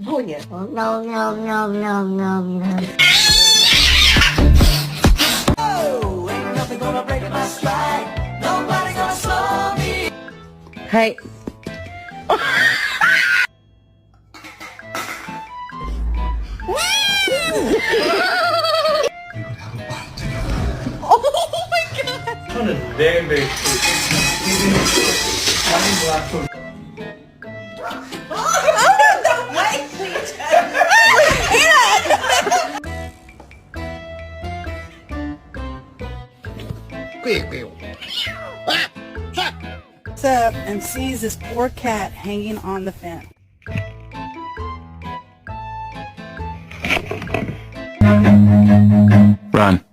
Oh yeah. Oh, no, no, no, no, no, no. Oh, ain't nothing gonna break my stride. Nobody gonna slow me. Hey. Oh my god! 저는 매일매일 Up and sees this poor cat hanging on the fence. Run.